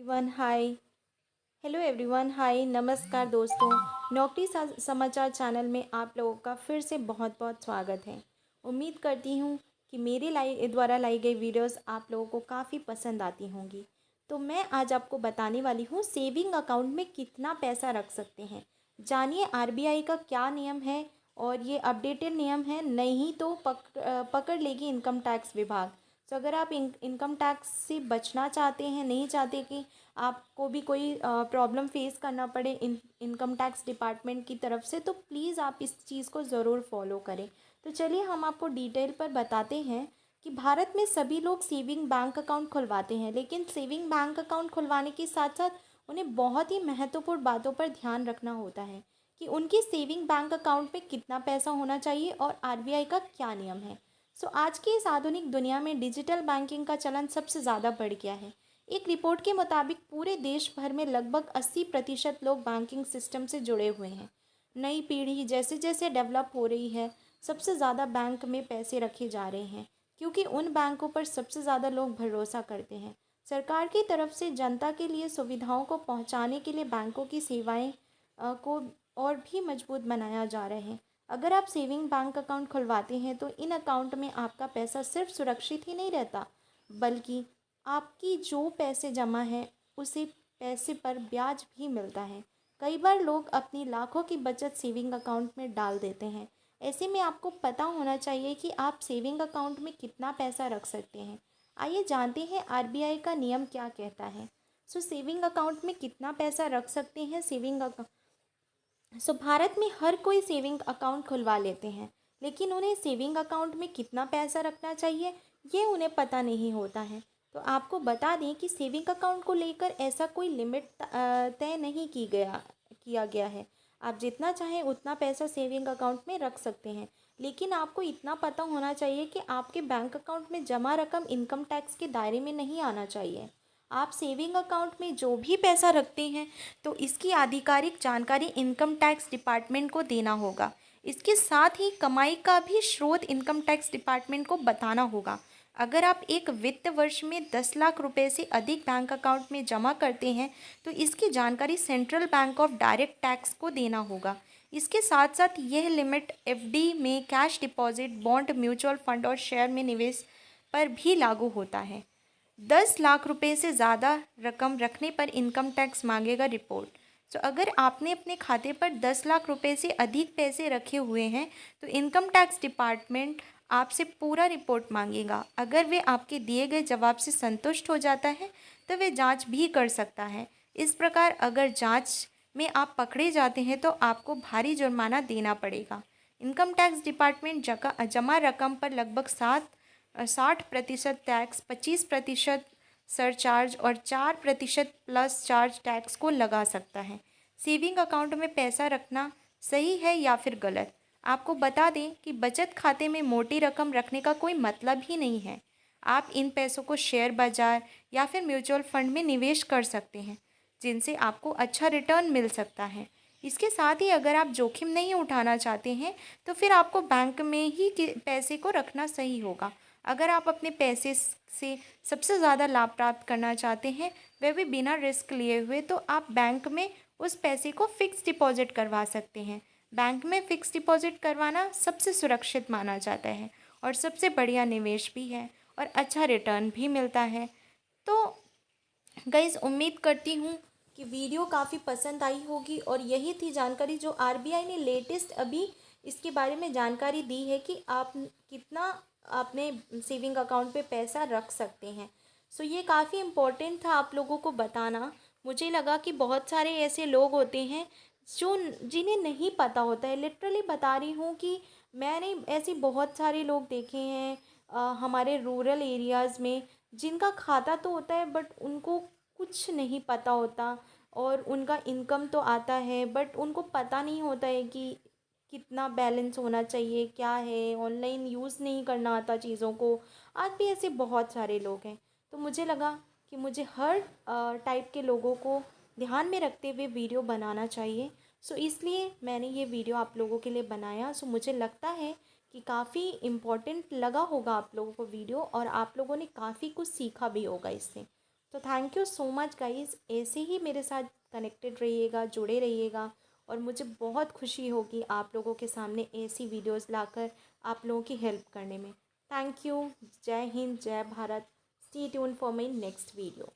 Everyone hi. Hello everyone hi, नमस्कार दोस्तों। नौकरी समाचार चैनल में आप लोगों का फिर से बहुत बहुत स्वागत है। उम्मीद करती हूँ कि मेरे द्वारा लाई गई वीडियोस आप लोगों को काफ़ी पसंद आती होंगी। तो मैं आज आपको बताने वाली हूँ सेविंग अकाउंट में कितना पैसा रख सकते हैं। जानिए आरबीआई का क्या नियम है, और ये अपडेटेड नियम है, नहीं तो पकड़ लेगी इनकम टैक्स विभाग। तो अगर आप इनकम टैक्स से बचना चाहते हैं, नहीं चाहते कि आपको भी कोई प्रॉब्लम फेस करना पड़े इनकम टैक्स डिपार्टमेंट की तरफ से, तो प्लीज़ आप इस चीज़ को ज़रूर फॉलो करें। तो चलिए हम आपको डिटेल पर बताते हैं कि भारत में सभी लोग सेविंग बैंक अकाउंट खुलवाते हैं, लेकिन सेविंग बैंक अकाउंट खुलवाने के साथ साथ उन्हें बहुत ही महत्वपूर्ण बातों पर ध्यान रखना होता है कि उनकी सेविंग बैंक अकाउंट में कितना पैसा होना चाहिए और आरबीआई का क्या नियम है। आज की इस आधुनिक दुनिया में डिजिटल बैंकिंग का चलन सबसे ज़्यादा बढ़ गया है। एक रिपोर्ट के मुताबिक पूरे देश भर में लगभग 80% लोग बैंकिंग सिस्टम से जुड़े हुए हैं। नई पीढ़ी जैसे जैसे डेवलप हो रही है, सबसे ज़्यादा बैंक में पैसे रखे जा रहे हैं, क्योंकि उन बैंकों पर सबसे ज़्यादा लोग भरोसा करते हैं। सरकार की तरफ से जनता के लिए सुविधाओं को पहुंचाने के लिए बैंकों की सेवाएं को और भी मजबूत बनाया जा रहा है। अगर आप सेविंग बैंक अकाउंट खुलवाते हैं तो इन अकाउंट में आपका पैसा सिर्फ सुरक्षित ही नहीं रहता, बल्कि आपकी जो पैसे जमा है उसी पैसे पर ब्याज भी मिलता है। कई बार लोग अपनी लाखों की बचत सेविंग अकाउंट में डाल देते हैं। ऐसे में आपको पता होना चाहिए कि आप सेविंग अकाउंट में कितना पैसा रख सकते हैं। आइए जानते हैं आरबीआई का नियम क्या कहता है। सेविंग अकाउंट में कितना पैसा रख सकते हैं सेविंग अकाउंट। भारत में हर कोई सेविंग अकाउंट खुलवा लेते हैं, लेकिन उन्हें सेविंग अकाउंट में कितना पैसा रखना चाहिए ये उन्हें पता नहीं होता है। तो आपको बता दें कि सेविंग अकाउंट को लेकर ऐसा कोई लिमिट तय नहीं किया गया है। आप जितना चाहें उतना पैसा सेविंग अकाउंट में रख सकते हैं, लेकिन आपको इतना पता होना चाहिए कि आपके बैंक अकाउंट में जमा रकम इनकम टैक्स के दायरे में नहीं आना चाहिए। आप सेविंग अकाउंट में जो भी पैसा रखते हैं तो इसकी आधिकारिक जानकारी इनकम टैक्स डिपार्टमेंट को देना होगा। इसके साथ ही कमाई का भी स्रोत इनकम टैक्स डिपार्टमेंट को बताना होगा। अगर आप एक वित्त वर्ष में 10 लाख रुपए से अधिक बैंक अकाउंट में जमा करते हैं तो इसकी जानकारी central bank of direct tax को देना होगा। इसके साथ साथ यह लिमिट एफडी में, cash deposit, bond, mutual fund और शेयर में निवेश पर भी लागू होता है। 10 लाख रुपए से ज़्यादा रकम रखने पर इनकम टैक्स मांगेगा रिपोर्ट। अगर आपने अपने खाते पर 10 लाख रुपए से अधिक पैसे रखे हुए हैं तो इनकम टैक्स डिपार्टमेंट आपसे पूरा रिपोर्ट मांगेगा। अगर वे आपके दिए गए जवाब से संतुष्ट हो जाता है तो वे जांच भी कर सकता है। इस प्रकार अगर जांच में आप पकड़े जाते हैं तो आपको भारी जुर्माना देना पड़ेगा। इनकम टैक्स डिपार्टमेंट जमा रकम पर लगभग 60% टैक्स, 25% सरचार्ज और 4% प्लस चार्ज टैक्स को लगा सकता है। सेविंग अकाउंट में पैसा रखना सही है या फिर गलत? आपको बता दें कि बचत खाते में मोटी रकम रखने का कोई मतलब ही नहीं है। आप इन पैसों को शेयर बाजार या फिर म्यूचुअल फंड में निवेश कर सकते हैं, जिनसे आपको अच्छा रिटर्न मिल सकता है। इसके साथ ही अगर आप जोखिम नहीं उठाना चाहते हैं तो फिर आपको बैंक में ही पैसे को रखना सही होगा। अगर आप अपने पैसे से सबसे ज़्यादा लाभ प्राप्त करना चाहते हैं, वह भी बिना रिस्क लिए हुए, तो आप बैंक में उस पैसे को फिक्स डिपॉजिट करवा सकते हैं। बैंक में फ़िक्स डिपॉजिट करवाना सबसे सुरक्षित माना जाता है और सबसे बढ़िया निवेश भी है, और अच्छा रिटर्न भी मिलता है। तो गाइज़, उम्मीद करती हूँ कि वीडियो काफ़ी पसंद आई होगी, और यही थी जानकारी जो आरबीआई ने लेटेस्ट अभी इसके बारे में जानकारी दी है कि आप कितना अपने सेविंग अकाउंट पे पैसा रख सकते हैं। ये काफ़ी इम्पोर्टेंट था आप लोगों को बताना। मुझे लगा कि बहुत सारे ऐसे लोग होते हैं जो जिन्हें नहीं पता होता है। लिटरली बता रही हूँ कि मैंने ऐसे बहुत सारे लोग देखे हैं हमारे रूरल एरियाज़ में, जिनका खाता तो होता है बट उनको कुछ नहीं पता होता, और उनका इनकम तो आता है बट उनको पता नहीं होता है कि कितना बैलेंस होना चाहिए, क्या है, ऑनलाइन यूज़ नहीं करना आता चीज़ों को। आज भी ऐसे बहुत सारे लोग हैं। तो मुझे लगा कि मुझे हर टाइप के लोगों को ध्यान में रखते हुए वीडियो बनाना चाहिए। इसलिए मैंने ये वीडियो आप लोगों के लिए बनाया। मुझे लगता है कि काफ़ी इम्पोर्टेंट लगा होगा आप लोगों को वीडियो, और आप लोगों ने काफ़ी कुछ सीखा भी होगा इससे। तो thank you so much guys, ऐसे ही मेरे साथ कनेक्टेड रहिएगा, जुड़े रहिएगा। और मुझे बहुत खुशी होगी आप लोगों के सामने ऐसी वीडियोस लाकर आप लोगों की हेल्प करने में। Thank you. जय हिंद, जय Bharat. Stay tune for my next video.